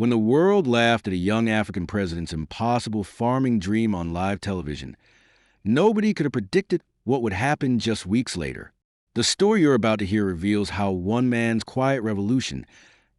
When the world laughed at a young African president's impossible farming dream on live television, nobody could have predicted what would happen just weeks later. The story you're about to hear reveals how one man's quiet revolution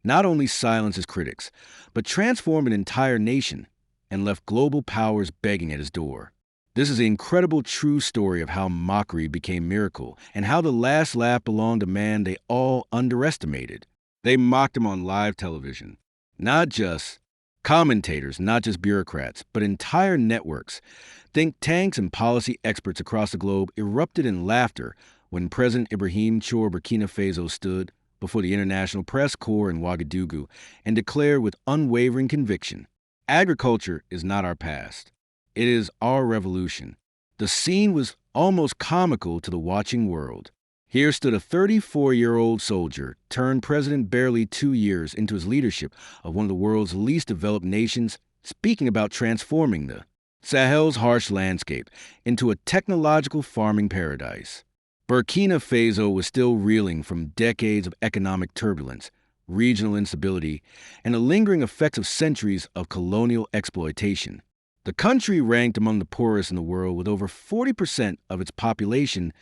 not only silenced his critics, but transformed an entire nation and left global powers begging at his door. This is the incredible true story of how mockery became miracle and how the last laugh belonged to a man they all underestimated. They mocked him on live television. Not just commentators, not just bureaucrats, but entire networks. Think tanks and policy experts across the globe erupted in laughter when President Ibrahim Traoré Burkina Faso stood before the International Press Corps in Ouagadougou and declared with unwavering conviction, "Agriculture is not our past. It is our revolution." The scene was almost comical to the watching world. Here stood a 34-year-old soldier, turned president barely 2 years into his leadership of one of the world's least developed nations, speaking about transforming the Sahel's harsh landscape into a technological farming paradise. Burkina Faso was still reeling from decades of economic turbulence, regional instability, and the lingering effects of centuries of colonial exploitation. The country ranked among the poorest in the world, with over 40% of its population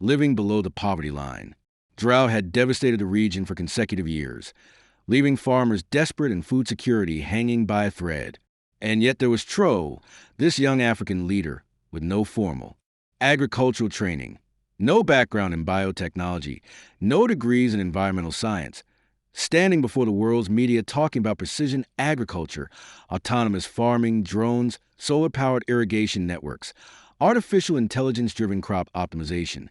living below the poverty line. Drought had devastated the region for consecutive years, leaving farmers desperate and food security hanging by a thread. And yet there was Traoré, this young African leader with no formal agricultural training, no background in biotechnology, no degrees in environmental science, standing before the world's media talking about precision agriculture, autonomous farming, drones, solar-powered irrigation networks, artificial intelligence-driven crop optimization,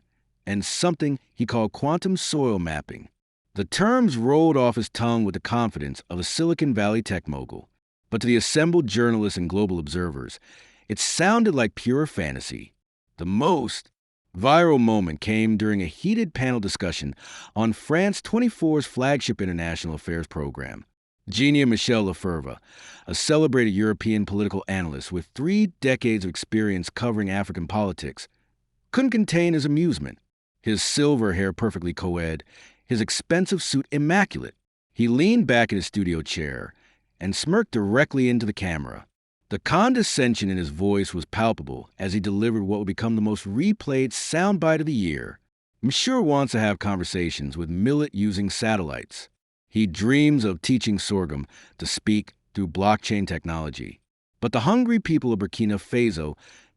and something he called quantum soil mapping. The terms rolled off his tongue with the confidence of a Silicon Valley tech mogul, but to the assembled journalists and global observers, it sounded like pure fantasy. The most viral moment came during a heated panel discussion on France 24's flagship international affairs program. Genia Michel Lefebvre, a celebrated European political analyst with 3 decades of experience covering African politics, couldn't contain his amusement. His silver hair perfectly co-ed, his expensive suit immaculate. He leaned back in his studio chair and smirked directly into the camera. The condescension in his voice was palpable as he delivered what would become the most replayed soundbite of the year. Monsieur wants to have conversations with millet using satellites. He dreams of teaching sorghum to speak through blockchain technology. But the hungry people of Burkina Faso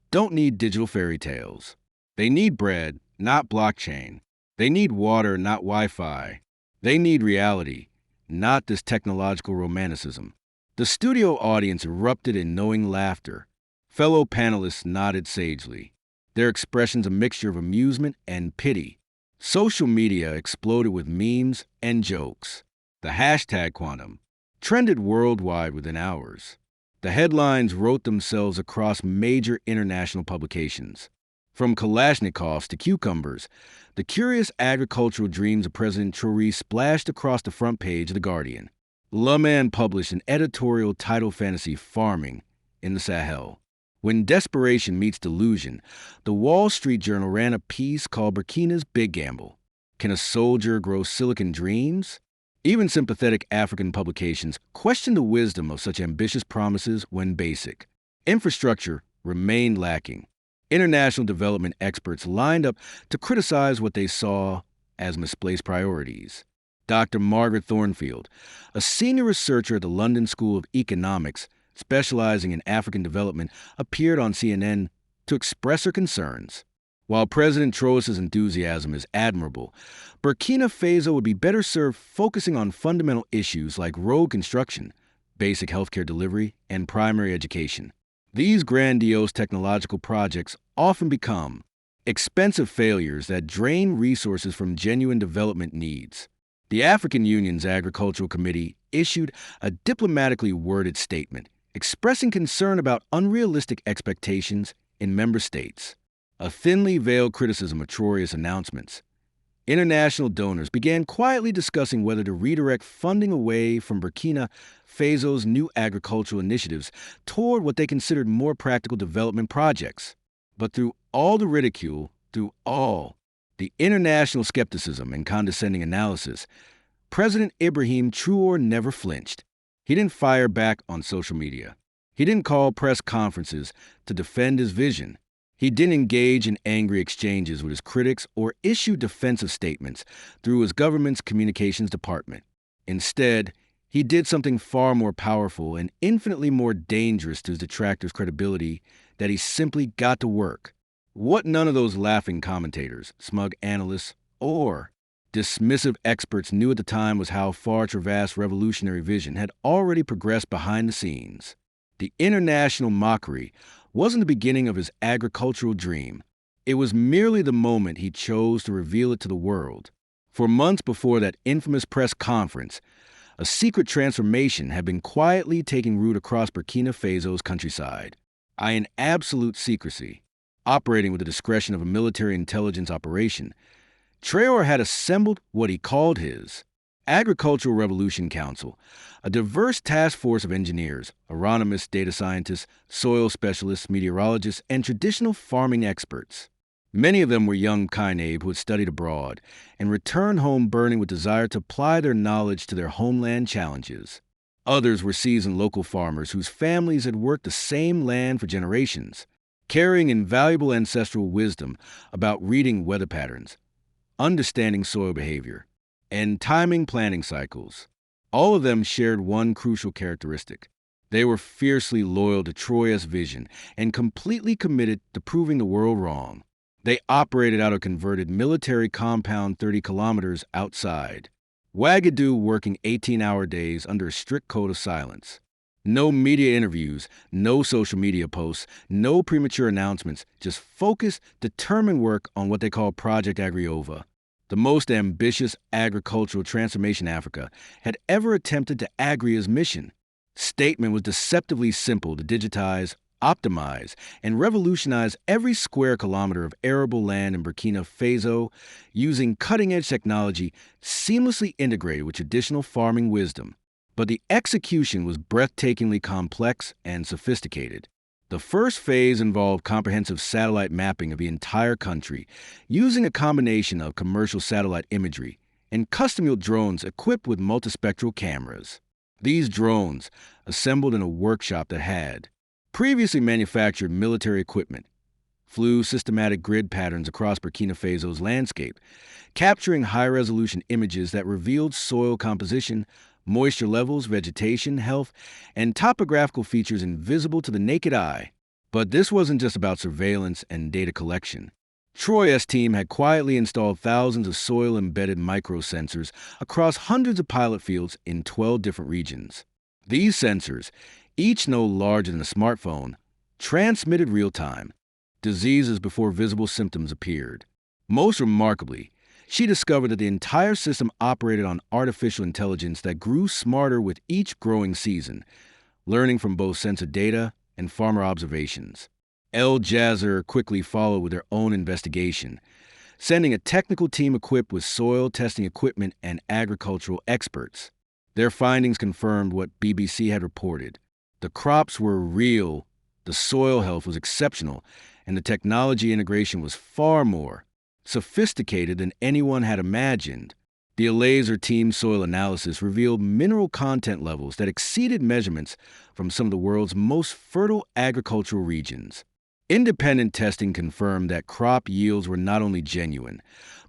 don't need digital fairy tales. They need bread, not blockchain. They need water, not Wi-Fi. They need reality, not this technological romanticism. The studio audience erupted in knowing laughter. Fellow panelists nodded sagely, their expressions a mixture of amusement and pity. Social media exploded with memes and jokes. The hashtag quantum trended worldwide within hours. The headlines wrote themselves across major international publications. From Kalashnikovs to cucumbers, the curious agricultural dreams of President Traoré splashed across the front page of The Guardian. Le Man published an editorial titled Fantasy Farming in the Sahel. When desperation meets delusion, the Wall Street Journal ran a piece called Burkina's Big Gamble. Can a soldier grow silicon dreams? Even sympathetic African publications questioned the wisdom of such ambitious promises when basic infrastructure remained lacking. International development experts lined up to criticize what they saw as misplaced priorities. Dr. Margaret Thornfield, a senior researcher at the London School of Economics specializing in African development, appeared on CNN to express her concerns. While President Traoré's enthusiasm is admirable, Burkina Faso would be better served focusing on fundamental issues like road construction, basic healthcare delivery, and primary education. These grandiose technological projects often become expensive failures that drain resources from genuine development needs. The African Union's Agricultural Committee issued a diplomatically worded statement expressing concern about unrealistic expectations in member states, a thinly veiled criticism of Traoré's announcements. International donors began quietly discussing whether to redirect funding away from Burkina Faso's new agricultural initiatives toward what they considered more practical development projects. But through all the ridicule, through all the international skepticism and condescending analysis, President Ibrahim Traoré never flinched. He didn't fire back on social media. He didn't call press conferences to defend his vision. He didn't engage in angry exchanges with his critics or issue defensive statements through his government's communications department. Instead, he did something far more powerful and infinitely more dangerous to his detractors' credibility: that he simply got to work. What none of those laughing commentators, smug analysts, or dismissive experts knew at the time was how far Traoré's revolutionary vision had already progressed behind the scenes. The international mockery wasn't the beginning of his agricultural dream. It was merely the moment he chose to reveal it to the world. For months before that infamous press conference, a secret transformation had been quietly taking root across Burkina Faso's countryside. In absolute secrecy, operating with the discretion of a military intelligence operation, Traoré had assembled what he called his Agricultural Revolution Council, a diverse task force of engineers, agronomists, data scientists, soil specialists, meteorologists, and traditional farming experts. Many of them were young Kainab who had studied abroad and returned home burning with desire to apply their knowledge to their homeland challenges. Others were seasoned local farmers whose families had worked the same land for generations, carrying invaluable ancestral wisdom about reading weather patterns, understanding soil behavior, and timing planting cycles. All of them shared one crucial characteristic. They were fiercely loyal to Traorés's vision and completely committed to proving the world wrong. They operated out of a converted military compound 30 kilometers outside. Ouagadougou, working 18-hour days under a strict code of silence. No media interviews, no social media posts, no premature announcements, just focused, determined work on what they call Project Agriova, the most ambitious agricultural transformation Africa had ever attempted to agree his mission. Statement was deceptively simple: to digitize, optimize, and revolutionize every square kilometer of arable land in Burkina Faso using cutting-edge technology seamlessly integrated with traditional farming wisdom. But the execution was breathtakingly complex and sophisticated. The first phase involved comprehensive satellite mapping of the entire country, using a combination of commercial satellite imagery and custom-built drones equipped with multispectral cameras. These drones, assembled in a workshop that had previously manufactured military equipment, flew systematic grid patterns across Burkina Faso's landscape, capturing high-resolution images that revealed soil composition, moisture levels, vegetation, health, and topographical features invisible to the naked eye. But this wasn't just about surveillance and data collection. Traorés's team had quietly installed thousands of soil-embedded microsensors across hundreds of pilot fields in 12 different regions. These sensors, each no larger than a smartphone, transmitted real-time diseases before visible symptoms appeared. Most remarkably, she discovered that the entire system operated on artificial intelligence that grew smarter with each growing season, learning from both sensor data and farmer observations. El Jazer quickly followed with their own investigation, sending a technical team equipped with soil testing equipment and agricultural experts. Their findings confirmed what BBC had reported. The crops were real, the soil health was exceptional, and the technology integration was far more sophisticated than anyone had imagined. The laser team soil analysis revealed mineral content levels that exceeded measurements from some of the world's most fertile agricultural regions. Independent testing confirmed that crop yields were not only genuine,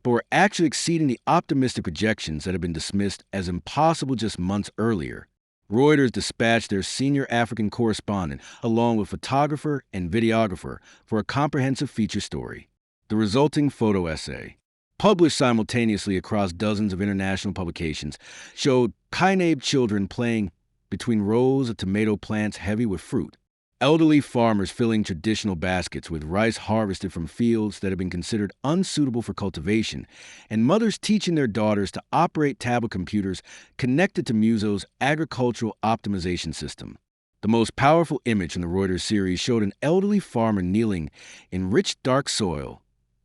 but were actually exceeding the optimistic projections that had been dismissed as impossible just months earlier. Reuters dispatched their senior African correspondent, along with photographer and videographer, for a comprehensive feature story. The resulting photo essay, published simultaneously across dozens of international publications, showed Kainab children playing between rows of tomato plants heavy with fruit, elderly farmers filling traditional baskets with rice harvested from fields that had been considered unsuitable for cultivation, and mothers teaching their daughters to operate tablet computers connected to Muso's agricultural optimization system. The most powerful image from the Reuters series showed an elderly farmer kneeling in rich, dark soil,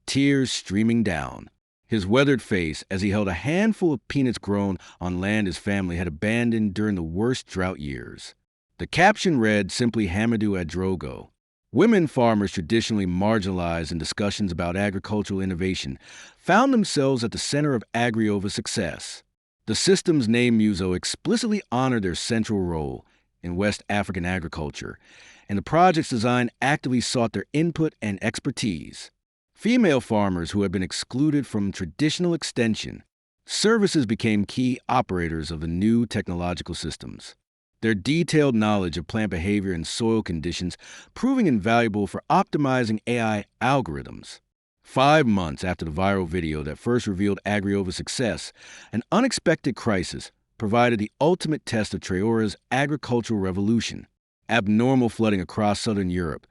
tears streaming down. His weathered face as he held a handful of peanuts grown on land his family had abandoned during the worst drought years. The caption read simply Hamadou Adrogo. Women farmers traditionally marginalized in discussions about agricultural innovation found themselves at the center of Agriova's success. The system's name Muso explicitly honored their central role in West African agriculture, and the project's design actively sought their input and expertise. Female farmers who had been excluded from traditional extension services became key operators of the new technological systems. Their detailed knowledge of plant behavior and soil conditions proving invaluable for optimizing AI algorithms. 5 months after the viral video that first revealed Agriova's success, an unexpected crisis provided the ultimate test of Traoré's agricultural revolution. Abnormal flooding across southern Europe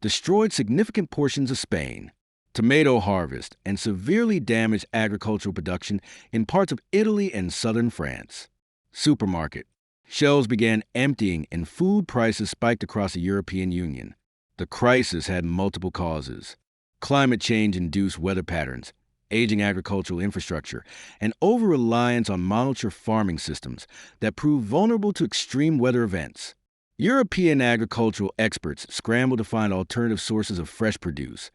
destroyed significant portions of Spain. Tomato harvest and severely damaged agricultural production in parts of Italy and southern France. Supermarket shelves began emptying and food prices spiked across the European Union. The crisis had multiple causes: climate change-induced weather patterns, aging agricultural infrastructure, and over-reliance on monoculture farming systems that proved vulnerable to extreme weather events. European agricultural experts scrambled to find alternative sources of fresh produce,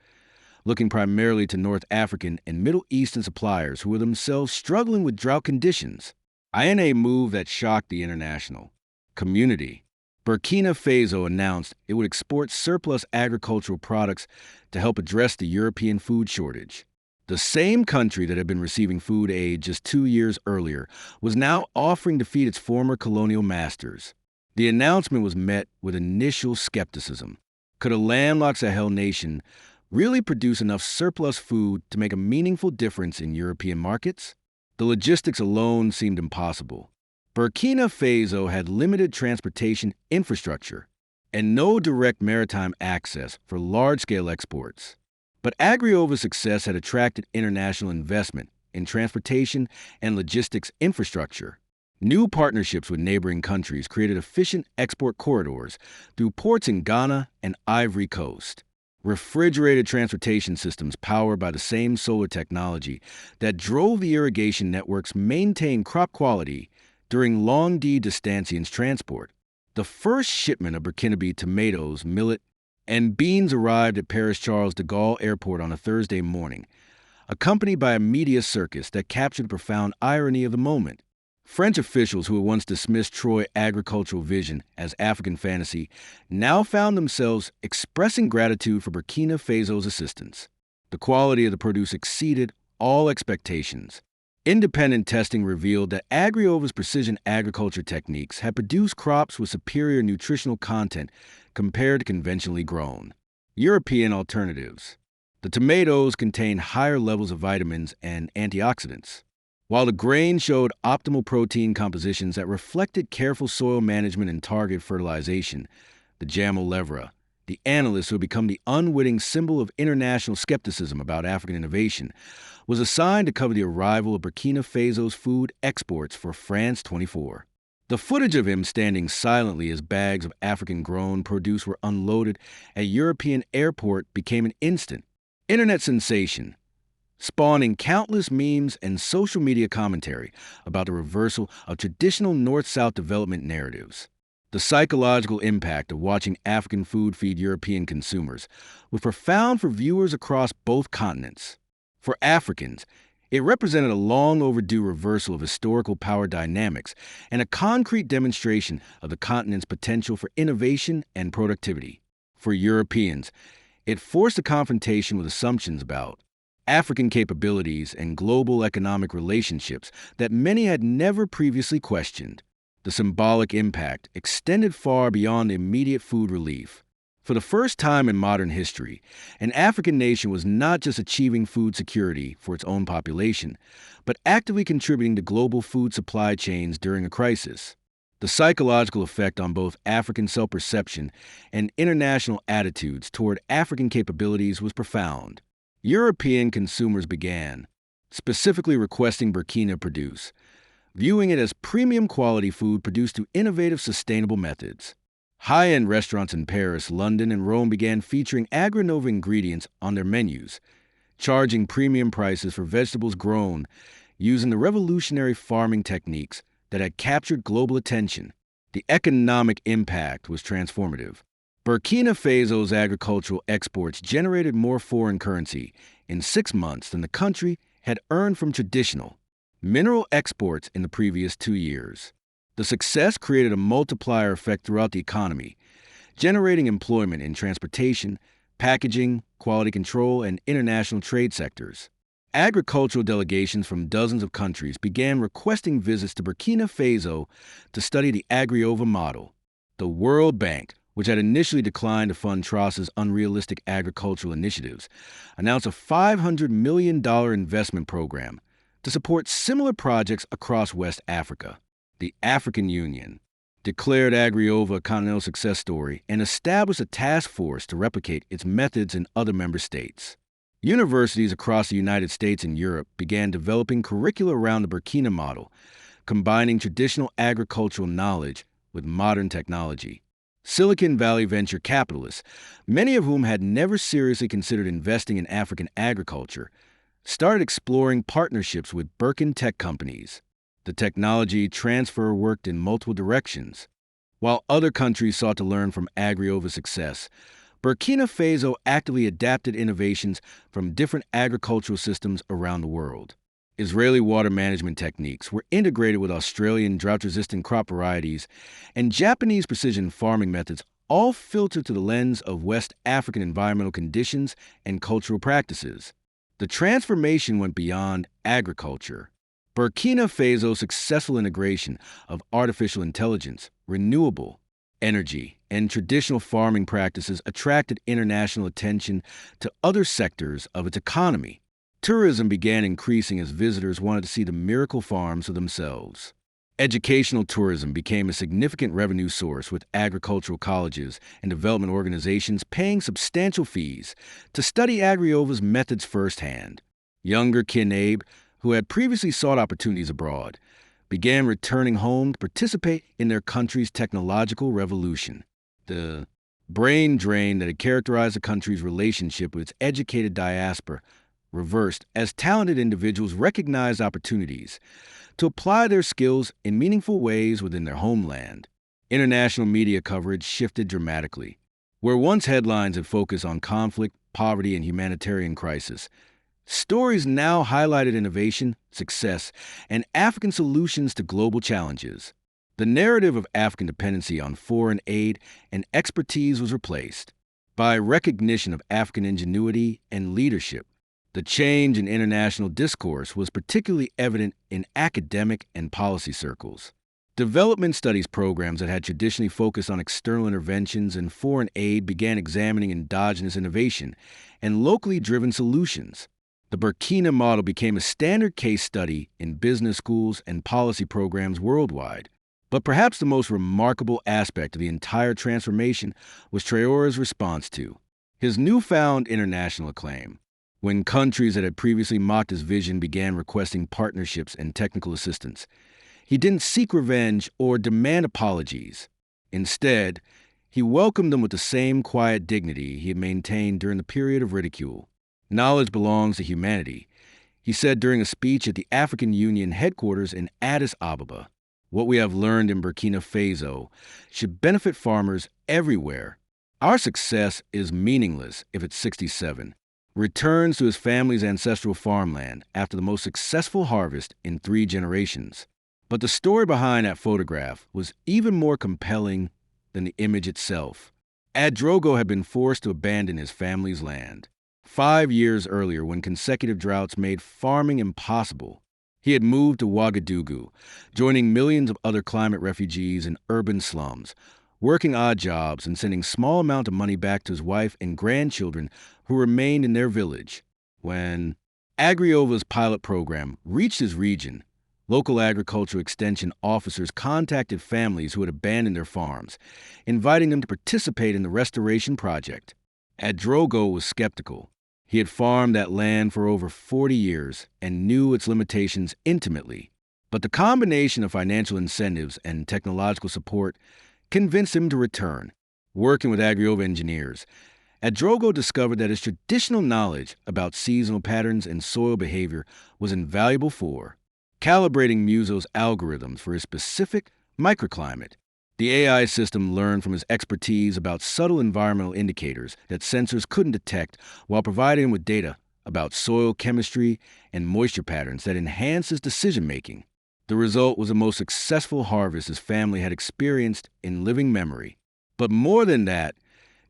looking primarily to North African and Middle Eastern suppliers who were themselves struggling with drought conditions. In a move that shocked the international community, Burkina Faso announced it would export surplus agricultural products to help address the European food shortage. The same country that had been receiving food aid just 2 years earlier was now offering to feed its former colonial masters. The announcement was met with initial skepticism. Could a landlocked Sahel nation really produce enough surplus food to make a meaningful difference in European markets? The logistics alone seemed impossible. Burkina Faso had limited transportation infrastructure and no direct maritime access for large-scale exports. But Agriova's success had attracted international investment in transportation and logistics infrastructure. New partnerships with neighboring countries created efficient export corridors through ports in Ghana and Ivory Coast. Refrigerated transportation systems powered by the same solar technology that drove the irrigation networks maintained crop quality during long distancias transport. The first shipment of Burkinabe tomatoes, millet, and beans arrived at Paris Charles de Gaulle Airport on a Thursday morning, accompanied by a media circus that captured the profound irony of the moment. French officials who had once dismissed Troy's agricultural vision as African fantasy now found themselves expressing gratitude for Burkina Faso's assistance. The quality of the produce exceeded all expectations. Independent testing revealed that Agriova's precision agriculture techniques had produced crops with superior nutritional content compared to conventionally grown European alternatives. The tomatoes contained higher levels of vitamins and antioxidants, while the grain showed optimal protein compositions that reflected careful soil management and targeted fertilization. The Jamel Levra, the analyst who had become the unwitting symbol of international skepticism about African innovation, was assigned to cover the arrival of Burkina Faso's food exports for France 24. The footage of him standing silently as bags of African-grown produce were unloaded at European airport became an instant internet sensation, spawning countless memes and social media commentary about the reversal of traditional North-South development narratives. The psychological impact of watching African food feed European consumers was profound for viewers across both continents. For Africans, it represented a long overdue reversal of historical power dynamics and a concrete demonstration of the continent's potential for innovation and productivity. For Europeans, it forced a confrontation with assumptions about African capabilities and global economic relationships that many had never previously questioned. The symbolic impact extended far beyond immediate food relief. For the first time in modern history, an African nation was not just achieving food security for its own population, but actively contributing to global food supply chains during a crisis. The psychological effect on both African self-perception and international attitudes toward African capabilities was profound. European consumers began, specifically requesting Burkina produce, viewing it as premium quality food produced through innovative, sustainable methods. High-end restaurants in Paris, London, and Rome began featuring Agrinova ingredients on their menus, charging premium prices for vegetables grown using the revolutionary farming techniques that had captured global attention. The economic impact was transformative. Burkina Faso's agricultural exports generated more foreign currency in 6 months than the country had earned from traditional mineral exports in the previous 2 years. The success created a multiplier effect throughout the economy, generating employment in transportation, packaging, quality control, and international trade sectors. Agricultural delegations from dozens of countries began requesting visits to Burkina Faso to study the Agriova model. The World Bank, which had initially declined to fund Trost's unrealistic agricultural initiatives, announced a $500 million investment program to support similar projects across West Africa. The African Union declared Agriova a continental success story and established a task force to replicate its methods in other member states. Universities across the United States and Europe began developing curricula around the Burkina model, combining traditional agricultural knowledge with modern technology. Silicon Valley venture capitalists, many of whom had never seriously considered investing in African agriculture, started exploring partnerships with Birkin tech companies. The technology transfer worked in multiple directions. While other countries sought to learn from Agriova's success, Burkina Faso actively adapted innovations from different agricultural systems around the world. Israeli water management techniques were integrated with Australian drought-resistant crop varieties, and Japanese precision farming methods all filtered through the lens of West African environmental conditions and cultural practices. The transformation went beyond agriculture. Burkina Faso's successful integration of artificial intelligence, renewable energy, and traditional farming practices attracted international attention to other sectors of its economy. Tourism began increasing as visitors wanted to see the miracle farms for themselves. Educational tourism became a significant revenue source, with agricultural colleges and development organizations paying substantial fees to study Agriova's methods firsthand. Younger Kinab, who had previously sought opportunities abroad, began returning home to participate in their country's technological revolution. The brain drain that had characterized the country's relationship with its educated diaspora reversed as talented individuals recognized opportunities to apply their skills in meaningful ways within their homeland. International media coverage shifted dramatically. Where once headlines had focused on conflict, poverty, and humanitarian crisis, stories now highlighted innovation, success, and African solutions to global challenges. The narrative of African dependency on foreign aid and expertise was replaced by recognition of African ingenuity and leadership. The change in international discourse was particularly evident in academic and policy circles. Development studies programs that had traditionally focused on external interventions and foreign aid began examining endogenous innovation and locally driven solutions. The Burkina model became a standard case study in business schools and policy programs worldwide. But perhaps the most remarkable aspect of the entire transformation was Traoré's response to his newfound international acclaim. When countries that had previously mocked his vision began requesting partnerships and technical assistance, he didn't seek revenge or demand apologies. Instead, he welcomed them with the same quiet dignity he had maintained during the period of ridicule. "Knowledge belongs to humanity," he said during a speech at the African Union headquarters in Addis Ababa. "What we have learned in Burkina Faso should benefit farmers everywhere. Our success is meaningless if at 67 returns to his family's ancestral farmland after the most successful harvest in 3 generations." But the story behind that photograph was even more compelling than the image itself. Adrogo had been forced to abandon his family's land. 5 years earlier, when consecutive droughts made farming impossible, he had moved to Ouagadougou, joining millions of other climate refugees in urban slums, working odd jobs and sending small amount of money back to his wife and grandchildren who remained in their village. When Agriova's pilot program reached his region, local agricultural extension officers contacted families who had abandoned their farms, inviting them to participate in the restoration project. Adrogo was skeptical. He had farmed that land for over 40 years and knew its limitations intimately. But the combination of financial incentives and technological support convinced him to return. Working with Agriova engineers, Adrogo discovered that his traditional knowledge about seasonal patterns and soil behavior was invaluable for calibrating Muso's algorithms for his specific microclimate. The AI system learned from his expertise about subtle environmental indicators that sensors couldn't detect, while providing him with data about soil chemistry and moisture patterns that enhanced his decision-making. The result was the most successful harvest his family had experienced in living memory. But more than that,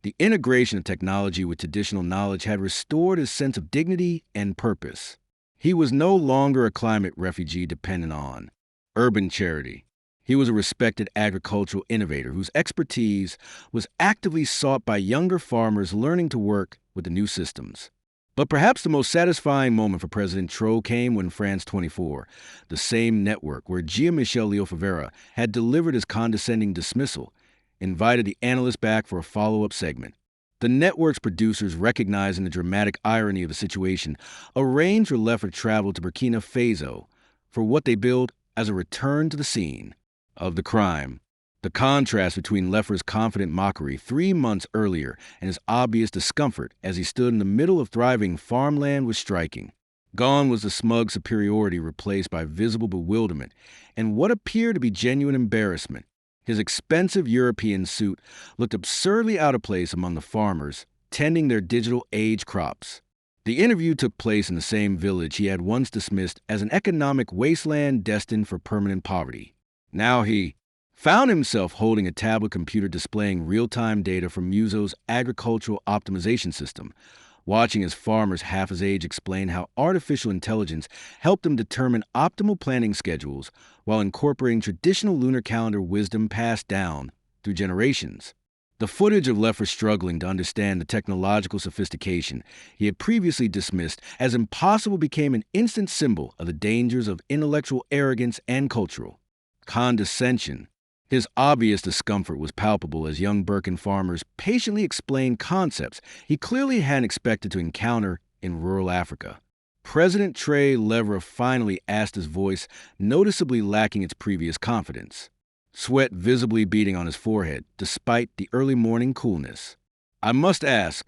the integration of technology with traditional knowledge had restored his sense of dignity and purpose. He was no longer a climate refugee dependent on urban charity. He was a respected agricultural innovator whose expertise was actively sought by younger farmers learning to work with the new systems. But perhaps the most satisfying moment for President Traoré came when France 24, the same network where Jean-Michel Leofevera had delivered his condescending dismissal, invited the analyst back for a follow-up segment. The network's producers, recognizing the dramatic irony of the situation, arranged for Leffer to travel to Burkina Faso for what they billed as a return to the scene of the crime. The contrast between Leffer's confident mockery 3 months earlier and his obvious discomfort as he stood in the middle of thriving farmland was striking. Gone was the smug superiority replaced by visible bewilderment and what appeared to be genuine embarrassment. His expensive European suit looked absurdly out of place among the farmers tending their digital age crops. The interview took place in the same village he had once dismissed as an economic wasteland destined for permanent poverty. Now he found himself holding a tablet computer displaying real-time data from Muso's agricultural optimization system, watching as farmers half his age explain how artificial intelligence helped them determine optimal planting schedules while incorporating traditional lunar calendar wisdom passed down through generations. The footage of Leffer struggling to understand the technological sophistication he had previously dismissed as impossible became an instant symbol of the dangers of intellectual arrogance and cultural condescension. His obvious discomfort was palpable as young Burkin farmers patiently explained concepts he clearly hadn't expected to encounter in rural Africa. President Traoré Levra finally asked, his voice noticeably lacking its previous confidence, sweat visibly beading on his forehead despite the early morning coolness. "I must ask,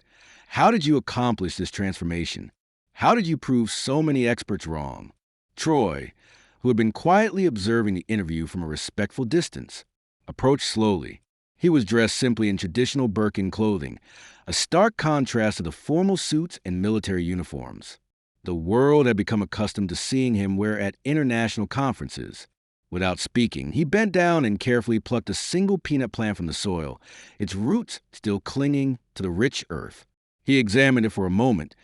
how did you accomplish this transformation? How did you prove so many experts wrong?" Troy, who had been quietly observing the interview from a respectful distance, approached slowly. He was dressed simply in traditional Birkin clothing, a stark contrast to the formal suits and military uniforms the world had become accustomed to seeing him wear at international conferences. Without speaking, he bent down and carefully plucked a single peanut plant from the soil, its roots still clinging to the rich earth. He examined it for a moment,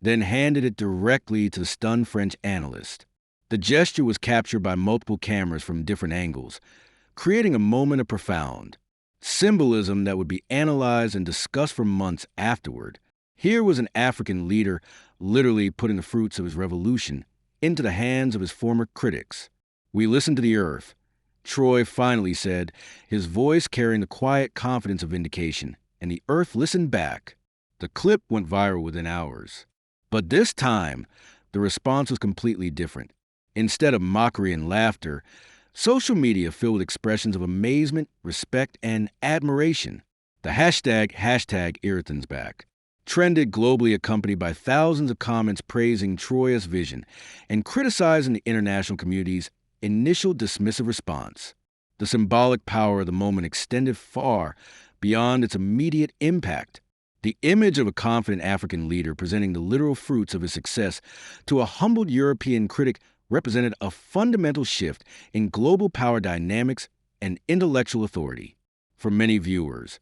then handed it directly to the stunned French analyst. The gesture was captured by multiple cameras from different angles, creating a moment of profound symbolism that would be analyzed and discussed for months afterward. Here was an African leader literally putting the fruits of his revolution into the hands of his former critics. "We listen to the earth," Troy finally said, his voice carrying the quiet confidence of vindication, and the earth listened back. The clip went viral within hours. But this time, the response was completely different. Instead of mockery and laughter, social media filled with expressions of amazement, respect, and admiration. The hashtag #Irritan'sBack trended globally, accompanied by thousands of comments praising Troy's vision and criticizing the international community's initial dismissive response. The symbolic power of the moment extended far beyond its immediate impact. The image of a confident African leader presenting the literal fruits of his success to a humbled European critic represented a fundamental shift in global power dynamics and intellectual authority. For many viewers,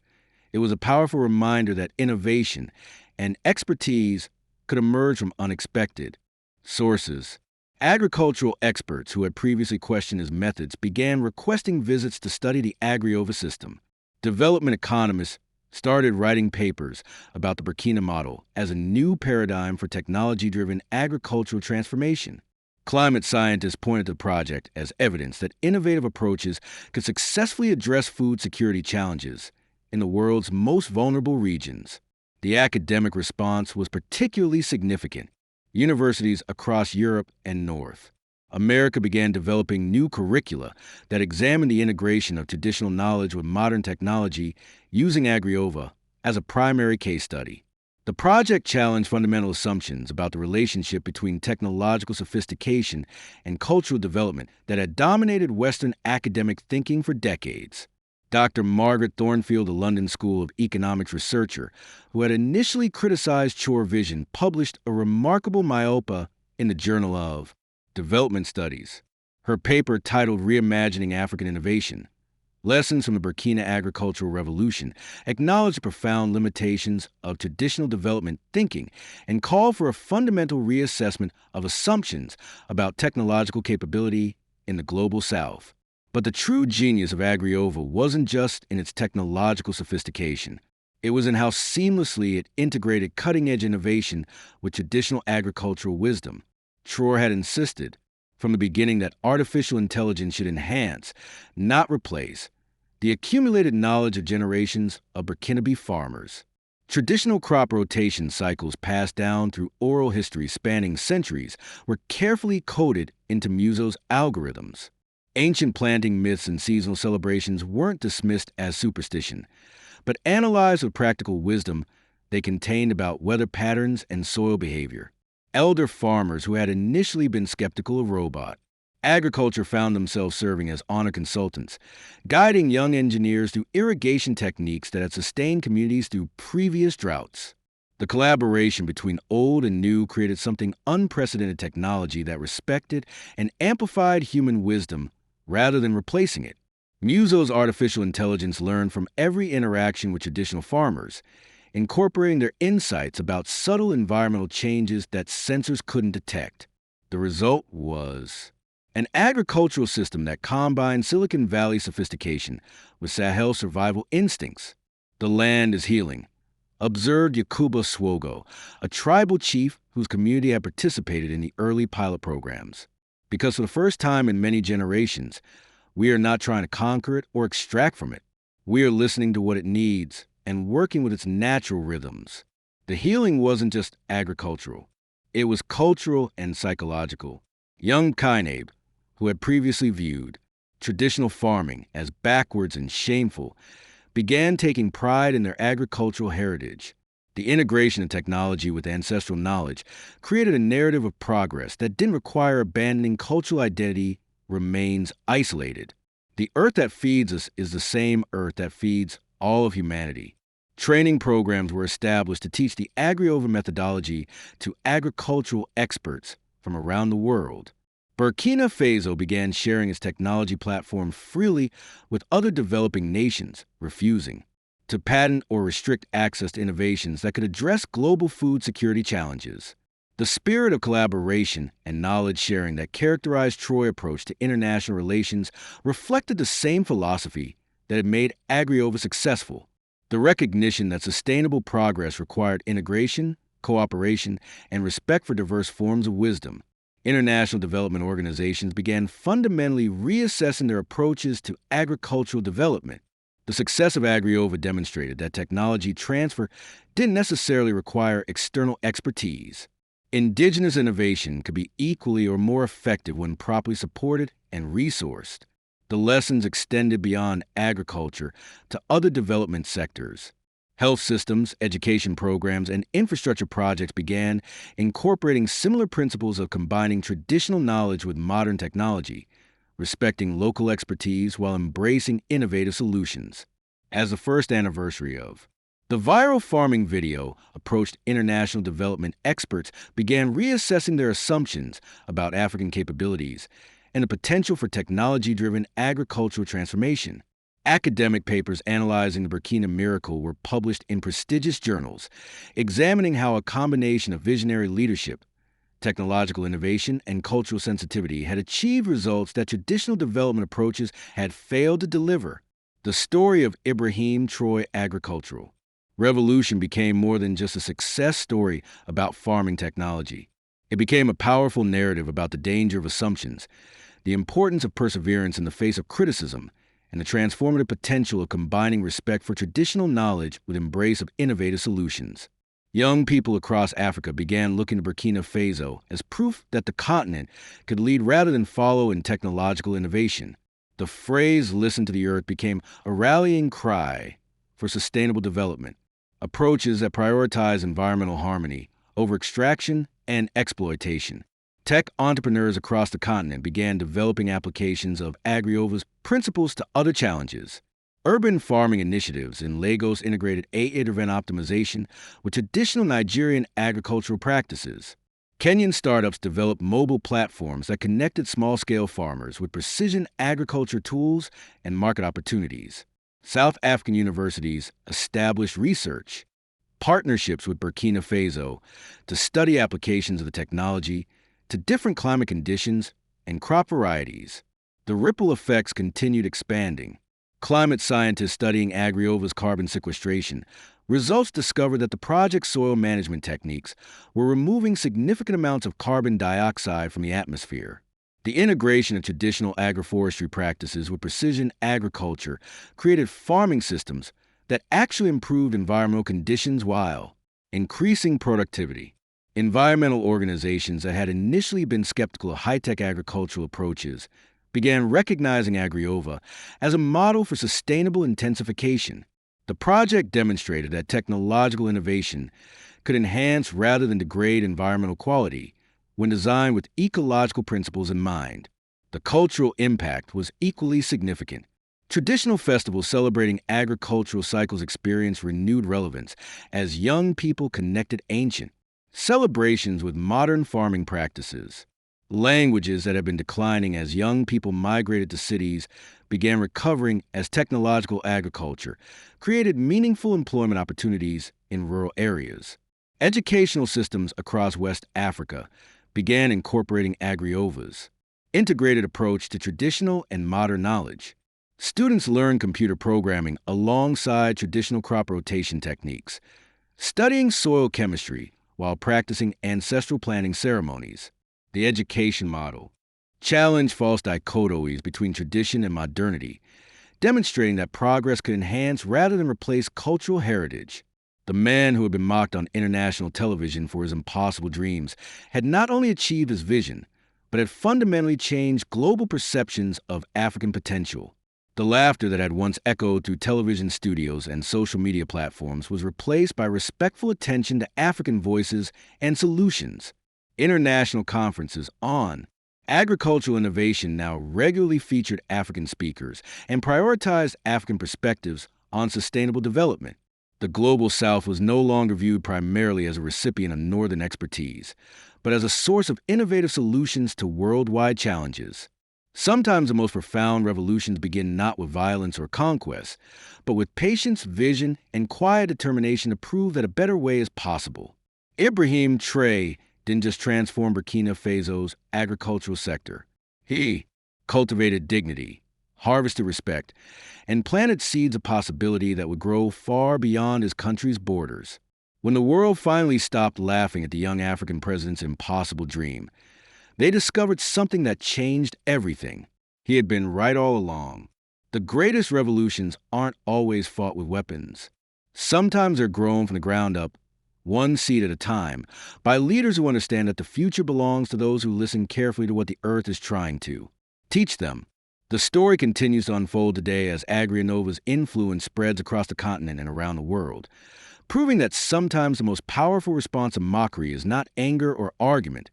it was a powerful reminder that innovation and expertise could emerge from unexpected sources. Agricultural experts who had previously questioned his methods began requesting visits to study the Agriova system. Development economists started writing papers about the Burkina model as a new paradigm for technology-driven agricultural transformation. Climate scientists pointed to the project as evidence that innovative approaches could successfully address food security challenges in the world's most vulnerable regions. The academic response was particularly significant. Universities across Europe and North America began developing new curricula that examined the integration of traditional knowledge with modern technology using Agriova as a primary case study. The project challenged fundamental assumptions about the relationship between technological sophistication and cultural development that had dominated Western academic thinking for decades. Dr. Margaret Thornfield, a London School of Economics researcher who had initially criticized chore vision, published a remarkable myopia in the Journal of Development Studies. Her paper, titled Reimagining African Innovation, Lessons from the Burkina Agricultural Revolution, acknowledged the profound limitations of traditional development thinking and called for a fundamental reassessment of assumptions about technological capability in the global South. But the true genius of AgriOva wasn't just in its technological sophistication. It was in how seamlessly it integrated cutting-edge innovation with traditional agricultural wisdom. Traoré had insisted from the beginning that artificial intelligence should enhance, not replace, the accumulated knowledge of generations of Burkinabe farmers. Traditional crop rotation cycles passed down through oral history spanning centuries were carefully coded into Muso's algorithms. Ancient planting myths and seasonal celebrations weren't dismissed as superstition, but analyzed with practical wisdom they contained about weather patterns and soil behavior. Elder farmers who had initially been skeptical of robot agriculture found themselves serving as honor consultants, guiding young engineers through irrigation techniques that had sustained communities through previous droughts. The collaboration between old and new created something unprecedented: technology that respected and amplified human wisdom rather than replacing it. Muso's artificial intelligence learned from every interaction with traditional farmers, incorporating their insights about subtle environmental changes that sensors couldn't detect. The result was an agricultural system that combined Silicon Valley sophistication with Sahel survival instincts. The land is healing, observed Yakuba Swogo, a tribal chief whose community had participated in the early pilot programs. Because for the first time in many generations, we are not trying to conquer it or extract from it. We are listening to what it needs and working with its natural rhythms. The healing wasn't just agricultural. It was cultural and psychological. Young Kainab, who had previously viewed traditional farming as backwards and shameful, began taking pride in their agricultural heritage. The integration of technology with ancestral knowledge created a narrative of progress that didn't require abandoning cultural identity, remains isolated. The earth that feeds us is the same earth that feeds all of humanity. Training programs were established to teach the AgriOva methodology to agricultural experts from around the world. Burkina Faso began sharing its technology platform freely with other developing nations, refusing to patent or restrict access to innovations that could address global food security challenges. The spirit of collaboration and knowledge sharing that characterized Traoré's approach to international relations reflected the same philosophy that had made AgriOva successful: the recognition that sustainable progress required integration, cooperation, and respect for diverse forms of wisdom. International development organizations began fundamentally reassessing their approaches to agricultural development. The success of AgriOva demonstrated that technology transfer didn't necessarily require external expertise. Indigenous innovation could be equally or more effective when properly supported and resourced. The lessons extended beyond agriculture to other development sectors. Health systems, education programs, and infrastructure projects began incorporating similar principles of combining traditional knowledge with modern technology, respecting local expertise while embracing innovative solutions. As the first anniversary of the viral farming video approached, international development experts began reassessing their assumptions about African capabilities and the potential for technology-driven agricultural transformation. Academic papers analyzing the Burkina miracle were published in prestigious journals, examining how a combination of visionary leadership, technological innovation, and cultural sensitivity had achieved results that traditional development approaches had failed to deliver. The story of Ibrahim Traoré agricultural revolution became more than just a success story about farming technology. It became a powerful narrative about the danger of assumptions, the importance of perseverance in the face of criticism, and the transformative potential of combining respect for traditional knowledge with embrace of innovative solutions. Young people across Africa began looking to Burkina Faso as proof that the continent could lead rather than follow in technological innovation. The phrase "listen to the earth" became a rallying cry for sustainable development, approaches that prioritize environmental harmony over extraction and exploitation. Tech entrepreneurs across the continent began developing applications of AgriOva's principles to other challenges. Urban farming initiatives in Lagos integrated A-intervent optimization with traditional Nigerian agricultural practices. Kenyan startups developed mobile platforms that connected small-scale farmers with precision agriculture tools and market opportunities. South African universities established research partnerships with Burkina Faso to study applications of the technology to different climate conditions and crop varieties. The ripple effects continued expanding. Climate scientists studying Agriova's carbon sequestration results discovered that the project's soil management techniques were removing significant amounts of carbon dioxide from the atmosphere. The integration of traditional agroforestry practices with precision agriculture created farming systems that actually improved environmental conditions while increasing productivity. Environmental organizations that had initially been skeptical of high-tech agricultural approaches began recognizing Agriova as a model for sustainable intensification. The project demonstrated that technological innovation could enhance rather than degrade environmental quality when designed with ecological principles in mind. The cultural impact was equally significant. Traditional festivals celebrating agricultural cycles experienced renewed relevance as young people connected ancient celebrations with modern farming practices. Languages that had been declining as young people migrated to cities began recovering as technological agriculture created meaningful employment opportunities in rural areas. Educational systems across West Africa began incorporating Agriova's integrated approach to traditional and modern knowledge. Students learn computer programming alongside traditional crop rotation techniques, studying soil chemistry while practicing ancestral planting ceremonies. The education model challenged false dichotomies between tradition and modernity, demonstrating that progress could enhance rather than replace cultural heritage. The man who had been mocked on international television for his impossible dreams had not only achieved his vision, but had fundamentally changed global perceptions of African potential. The laughter that had once echoed through television studios and social media platforms was replaced by respectful attention to African voices and solutions. International conferences on agricultural innovation now regularly featured African speakers and prioritized African perspectives on sustainable development. The Global South was no longer viewed primarily as a recipient of Northern expertise, but as a source of innovative solutions to worldwide challenges. Sometimes the most profound revolutions begin not with violence or conquest, but with patience, vision, and quiet determination to prove that a better way is possible. Ibrahim Traoré didn't just transform Burkina Faso's agricultural sector. He cultivated dignity, harvested respect, and planted seeds of possibility that would grow far beyond his country's borders. When the world finally stopped laughing at the young African president's impossible dream, they discovered something that changed everything. He had been right all along. The greatest revolutions aren't always fought with weapons. Sometimes they're grown from the ground up, one seed at a time, by leaders who understand that the future belongs to those who listen carefully to what the earth is trying to teach them. The story continues to unfold today as Agriova's influence spreads across the continent and around the world, proving that sometimes the most powerful response to mockery is not anger or argument,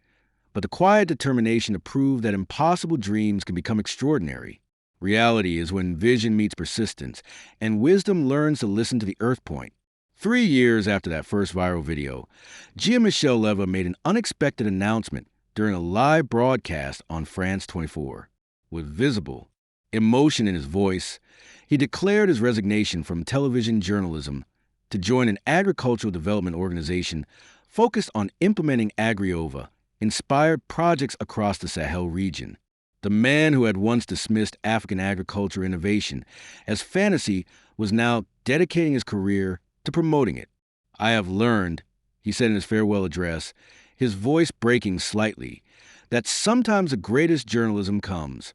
but the quiet determination to prove that impossible dreams can become extraordinary. Reality is when vision meets persistence, and wisdom learns to listen to the earth point. 3 years after that first viral video, Jean-Michel Leva made an unexpected announcement during a live broadcast on France 24. With visible emotion in his voice, he declared his resignation from television journalism to join an agricultural development organization focused on implementing Agriova-inspired projects across the Sahel region. The man who had once dismissed African agriculture innovation as fantasy was now dedicating his career to promoting it. "I have learned," he said in his farewell address, his voice breaking slightly, "that sometimes the greatest journalism comes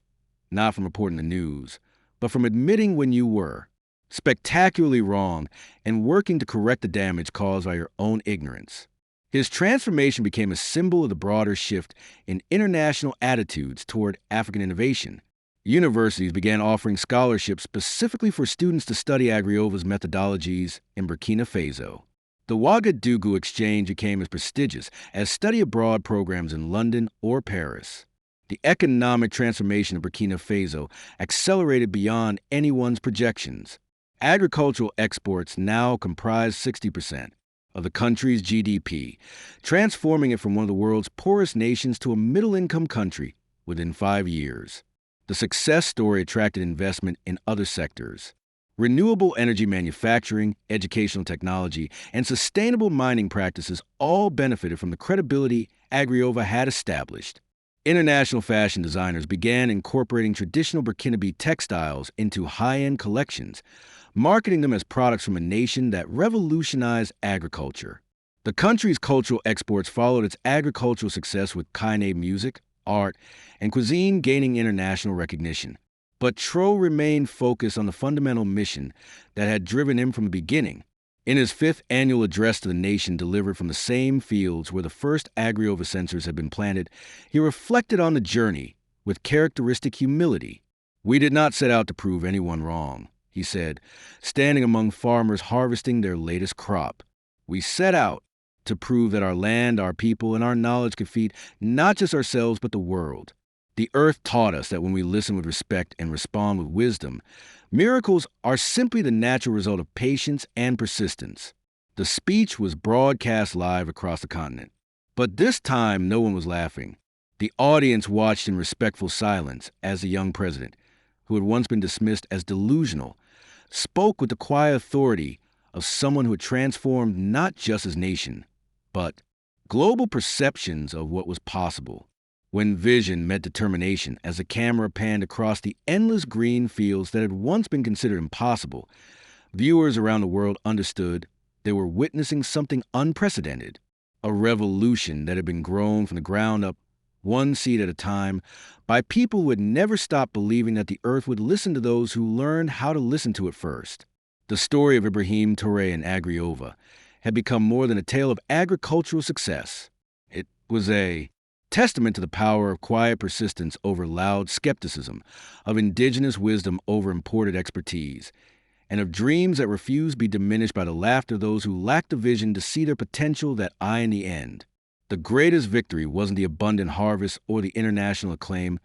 not from reporting the news, but from admitting when you were spectacularly wrong and working to correct the damage caused by your own ignorance." His transformation became a symbol of the broader shift in international attitudes toward African innovation. Universities began offering scholarships specifically for students to study Agriova's methodologies in Burkina Faso. The Ouagadougou exchange became as prestigious as study abroad programs in London or Paris. The economic transformation of Burkina Faso accelerated beyond anyone's projections. Agricultural exports now comprise 60% of the country's GDP, transforming it from one of the world's poorest nations to a middle-income country within 5 years. The success story attracted investment in other sectors. Renewable energy manufacturing, educational technology, and sustainable mining practices all benefited from the credibility Agriova had established. International fashion designers began incorporating traditional Burkinabe textiles into high-end collections, marketing them as products from a nation that revolutionized agriculture. The country's cultural exports followed its agricultural success, with Kaine music, art, and cuisine gaining international recognition. But Traoré remained focused on the fundamental mission that had driven him from the beginning. In his fifth annual address to the nation, delivered from the same fields where the first Agriova sensors had been planted, he reflected on the journey with characteristic humility. "We did not set out to prove anyone wrong," he said, standing among farmers harvesting their latest crop. "We set out to prove that our land, our people, and our knowledge could feed not just ourselves but the world. The earth taught us that when we listen with respect and respond with wisdom, miracles are simply the natural result of patience and persistence." The speech was broadcast live across the continent. But this time, no one was laughing. The audience watched in respectful silence as the young president, who had once been dismissed as delusional, spoke with the quiet authority of someone who had transformed not just his nation, but global perceptions of what was possible. When vision met determination, as the camera panned across the endless green fields that had once been considered impossible, viewers around the world understood they were witnessing something unprecedented, a revolution that had been grown from the ground up, one seed at a time, by people who had never stopped believing that the earth would listen to those who learned how to listen to it first. The story of Ibrahim Traoré and Agriova had become more than a tale of agricultural success. It was a testament to the power of quiet persistence over loud skepticism, of indigenous wisdom over imported expertise, and of dreams that refuse to be diminished by the laughter of those who lack the vision to see their potential that eye in the end. The greatest victory wasn't the abundant harvest or the international acclaim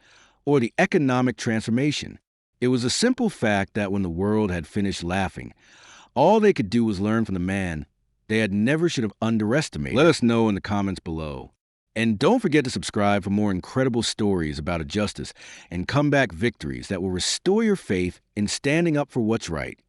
or the economic transformation. It was the simple fact that when the world had finished laughing, all they could do was learn from the man they had never should have underestimated. Let us know in the comments below. And don't forget to subscribe for more incredible stories about justice and comeback victories that will restore your faith in standing up for what's right.